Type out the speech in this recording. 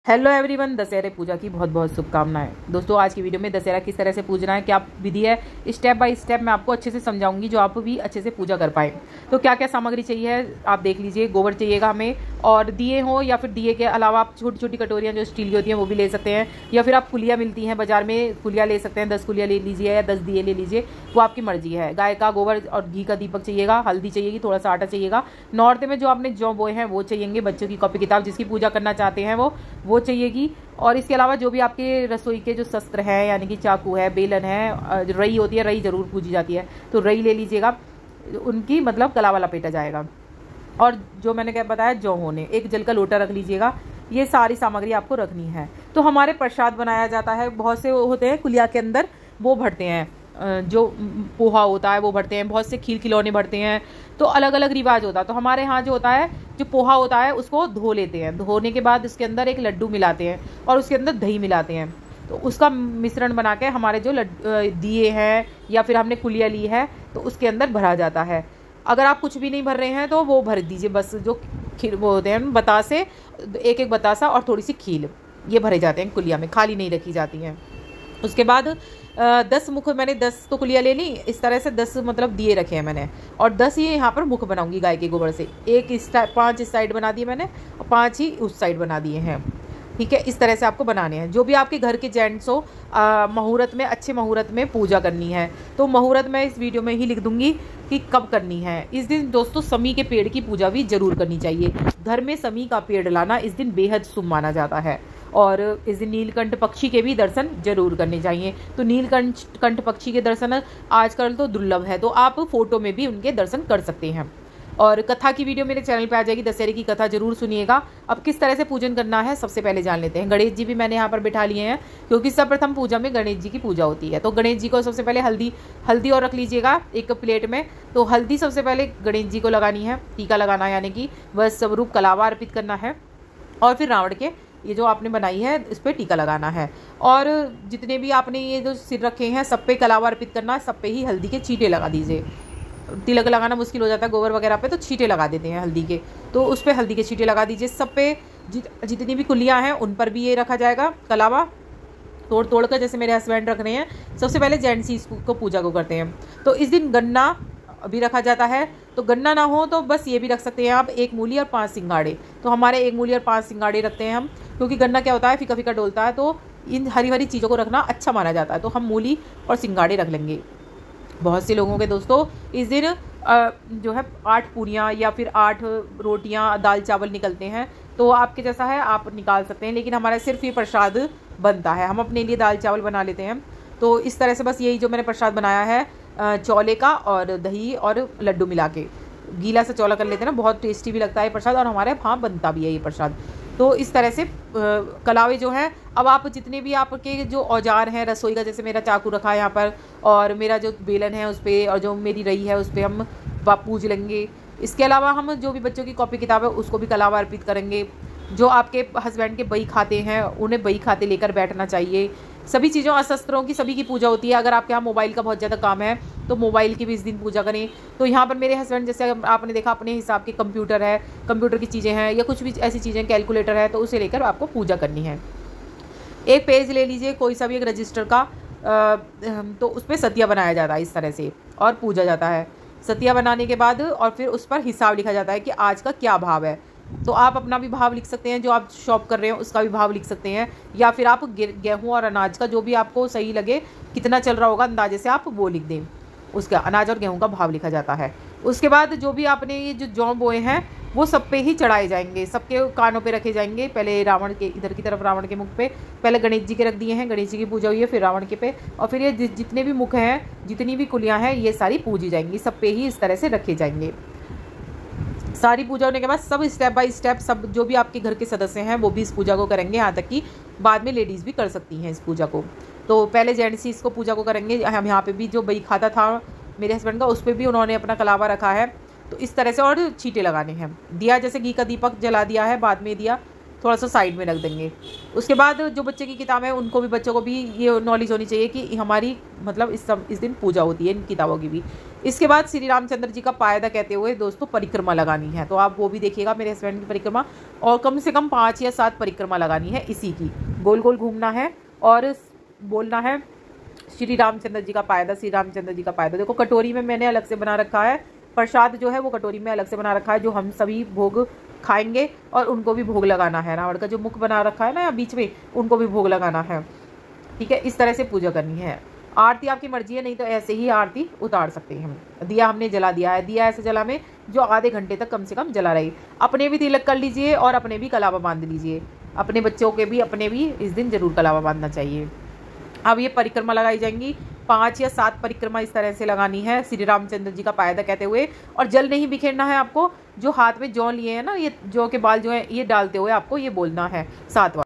Hello everyone, दशहरे पूजा की बहुत बहुत शुभकामनाएं। दोस्तों, आज की वीडियो में दशहरा किस तरह से पूजना है, क्या विधि है, स्टेप बाय स्टेप मैं आपको अच्छे से समझाऊंगी, जो आप भी अच्छे से पूजा कर पाए। तो क्या क्या सामग्री चाहिए आप देख लीजिए। गोबर चाहिएगा हमें, और दिए हो या फिर दिए के अलावा आप छोटी छोटी कटोरियाँ जो स्टील की होती हैं वो भी ले सकते हैं, या फिर आप कुलियाँ मिलती हैं बाजार में, कुलियाँ ले सकते हैं। 10 कुलियाँ ले लीजिए या 10 दिए ले लीजिए, वो आपकी मर्जी है। गाय का गोबर और घी का दीपक चाहिएगा, हल्दी चाहिएगी, थोड़ा सा आटा चाहिएगा। नॉर्थ में जो आपने जौ बोए हैं वो चाहिएंगे, बच्चों की कॉपी किताब जिसकी पूजा करना चाहते हैं वो चाहिएगी। और इसके अलावा जो भी आपके रसोई के जो शस्त्र हैं, यानी कि चाकू है, बेलन है, रई होती है, रई जरूर पूजी जाती है तो रई ले लीजिएगा, उनकी मतलब कलावा लपेटा जाएगा। और जो मैंने क्या बताया, जौ होने, एक जल का लोटा रख लीजिएगा। ये सारी सामग्री आपको रखनी है। तो हमारे प्रसाद बनाया जाता है, बहुत से होते हैं कुलिया के अंदर, वो भरते हैं, जो पोहा होता है वो भरते हैं, बहुत से खीर खिलौने भरते हैं। तो अलग अलग रिवाज होता है। तो हमारे यहाँ जो होता है, जो पोहा होता है उसको धो लेते हैं, धोने के बाद उसके अंदर एक लड्डू मिलाते हैं और उसके अंदर दही मिलाते हैं। तो उसका मिश्रण बना के हमारे जो दिए हैं या फिर हमने कुलिया ली है तो उसके अंदर भरा जाता है। अगर आप कुछ भी नहीं भर रहे हैं तो वो भर दीजिए, बस जो खीर वो होते हैं बतासे, एक एक बतासा और थोड़ी सी खील, ये भरे जाते हैं कुलिया में, खाली नहीं रखी जाती हैं। उसके बाद 10 मुख, मैंने 10 तो कुलिया ले ली, इस तरह से 10 मतलब दिए रखे हैं मैंने, और 10 ही यहाँ पर मुख बनाऊंगी गाय के गोबर से। 5 इस साइड बना दिए मैंने और 5 ही उस साइड बना दिए हैं। ठीक है, इस तरह से आपको बनाने हैं। जो भी आपके घर के जेंट्स हो, मुहूर्त में, अच्छे मुहूर्त में पूजा करनी है तो मुहूर्त मैं इस वीडियो में ही लिख दूंगी कि कब करनी है। इस दिन दोस्तों समी के पेड़ की पूजा भी जरूर करनी चाहिए। घर में समी का पेड़ लाना इस दिन बेहद शुभ माना जाता है। और इस दिन नीलकंठ पक्षी के भी दर्शन जरूर करने चाहिए। तो नीलकंठ पक्षी के दर्शन आजकल तो दुर्लभ है, तो आप फोटो में भी उनके दर्शन कर सकते हैं। और कथा की वीडियो मेरे चैनल पे आ जाएगी, दशहरे की कथा जरूर सुनिएगा। अब किस तरह से पूजन करना है सबसे पहले जान लेते हैं। गणेश जी भी मैंने यहाँ पर बिठा लिए हैं, क्योंकि सर्वप्रथम पूजा में गणेश जी की पूजा होती है। तो गणेश जी को सबसे पहले हल्दी और रख लीजिएगा एक प्लेट में। तो हल्दी सबसे पहले गणेश जी को लगानी है, टीका लगाना, यानी कि बस स्वरूप कलावा अर्पित करना है। और फिर रावण के ये जो आपने बनाई है इस पर टीका लगाना है। और जितने भी आपने ये जो सिर रखे हैं सब पे कलावा अर्पित करना है, सब पे ही हल्दी के छींटे लगा दीजिए। तिलक लगाना मुश्किल हो जाता है गोबर वगैरह पे, तो छींटे लगा देते हैं हल्दी के, तो उस पर हल्दी के छींटे लगा दीजिए। सब पे जितनी भी कुलियाँ हैं उन पर भी ये रखा जाएगा कलावा, तोड़ तोड़ कर, जैसे मेरे हस्बैंड रख रहे हैं। सबसे पहले जेंट्स ही इसको पूजा को करते हैं। तो इस दिन गन्ना भी रखा जाता है। तो गन्ना ना हो तो बस ये भी रख सकते हैं आप, 1 मूली और 5 सिंगाड़े। तो हमारे 1 मूली और 5 सिंगाड़े रखते हैं हम, क्योंकि गन्ना क्या होता है, फीका फीका डोलता है, तो इन हरी हरी चीज़ों को रखना अच्छा माना जाता है। तो हम मूली और सिंगाड़े रख लेंगे। बहुत से लोगों के दोस्तों इस दिन जो है 8 पूरियाँ या फिर 8 रोटियाँ, दाल चावल निकलते हैं। तो आपके जैसा है आप निकाल सकते हैं, लेकिन हमारा सिर्फ ये प्रसाद बनता है, हम अपने लिए दाल चावल बना लेते हैं। तो इस तरह से बस यही जो मैंने प्रसाद बनाया है, चौले का और दही और लड्डू मिला के गीला से चौला कर लेते हैं ना, बहुत टेस्टी भी लगता है प्रसाद, और हमारे यहाँ बनता भी है ये प्रसाद। तो इस तरह से कलावे जो हैं, अब आप जितने भी आपके जो औजार हैं रसोई का, जैसे मेरा चाकू रखा है यहाँ पर, और मेरा जो बेलन है उस पर, और जो मेरी रई है उस पर हम पूज लेंगे। इसके अलावा हम जो भी बच्चों की कॉपी किताब है उसको भी कलावा अर्पित करेंगे। जो आपके हस्बैंड के बही खाते हैं उन्हें बही खाते लेकर बैठना चाहिए। सभी चीज़ों, शस्त्रों की सभी की पूजा होती है। अगर आपके यहाँ मोबाइल का बहुत ज़्यादा काम है तो मोबाइल की भी इस दिन पूजा करें। तो यहाँ पर मेरे हस्बैंड, जैसे आपने देखा, अपने हिसाब के कंप्यूटर है, कंप्यूटर की चीज़ें हैं या कुछ भी ऐसी चीज़ें, कैलकुलेटर है, तो उसे लेकर आपको पूजा करनी है। एक पेज ले लीजिए, कोई सा भी एक रजिस्टर का, तो उस पर सतिया बनाया जाता है इस तरह से, और पूजा जाता है। सतिया बनाने के बाद और फिर उस पर हिसाब लिखा जाता है कि आज का क्या भाव है। तो आप अपना भी भाव लिख सकते हैं, जो आप शॉप कर रहे हो उसका भी भाव लिख सकते हैं, या फिर आप गेहूं और अनाज का, जो भी आपको सही लगे, कितना चल रहा होगा अंदाजे से आप वो लिख दें। उसका अनाज और गेहूं का भाव लिखा जाता है। उसके बाद जो भी आपने ये जो जौ बोए हैं वो सब पे ही चढ़ाए जाएंगे, सबके कानों पे रखे जाएंगे। पहले रावण के इधर की तरफ, रावण के मुख पे पहले गणेश जी के रख दिए हैं, गणेश जी की पूजा हुई है, फिर रावण के पे, और फिर ये जितने भी मुख हैं, जितनी भी कुलियाँ हैं, ये सारी पूजी जाएंगी, सब पे ही इस तरह से रखे जाएंगे। सारी पूजा होने के बाद सब स्टेप बाय स्टेप, सब जो भी आपके घर के सदस्य हैं वो भी इस पूजा को करेंगे, यहाँ तक कि बाद में लेडीज़ भी कर सकती हैं इस पूजा को। तो पहले जेंट्स ही इसको पूजा को करेंगे। हम यहाँ पे भी जो बही खाता था मेरे हस्बैंड का, उस पर भी उन्होंने अपना कलावा रखा है। तो इस तरह से, और छींटे लगाने हैं। दिया जैसे घी का दीपक जला दिया है, बाद में दिया थोड़ा सा साइड में रख देंगे। उसके बाद जो बच्चे की किताब है उनको भी, बच्चों को भी ये नॉलेज होनी चाहिए कि हमारी मतलब इस दिन पूजा होती है इन किताबों की भी। इसके बाद श्री रामचंद्र जी का पायदा कहते हुए दोस्तों परिक्रमा लगानी है, तो आप वो भी देखिएगा मेरे हस्बैंड की परिक्रमा, और कम से कम 5 या 7 परिक्रमा लगानी है इसी की, गोल गोल घूमना है और बोलना है श्री रामचंद्र जी का पायदा, श्री रामचंद्र जी का पायदा। देखो कटोरी में मैंने अलग से बना रखा है, प्रसाद जो है वो कटोरी में अलग से बना रखा है, जो हम सभी भोग खाएंगे और उनको भी भोग लगाना है। रावण का जो मुख बना रखा है ना या बीच में, उनको भी भोग लगाना है। ठीक है, इस तरह से पूजा करनी है। आरती आपकी मर्जी है, नहीं तो ऐसे ही आरती उतार सकते हैं हम। दिया हमने जला दिया है, दिया ऐसे जला में जो आधे घंटे तक कम से कम जला रहे। अपने भी तिलक कर लीजिए और अपने भी कलावा बांध लीजिए, अपने बच्चों के भी, अपने भी इस दिन जरूर कलावा बांधना चाहिए। अब ये परिक्रमा लगाई जाएंगी, 5 या 7 परिक्रमा इस तरह से लगानी है श्री रामचंद्र जी का पायदा कहते हुए। और जल नहीं बिखेरना है आपको, जो हाथ में जौ लिए हैं ना, ये जौ के बाल जो है ये डालते हुए आपको ये बोलना है 7 बार।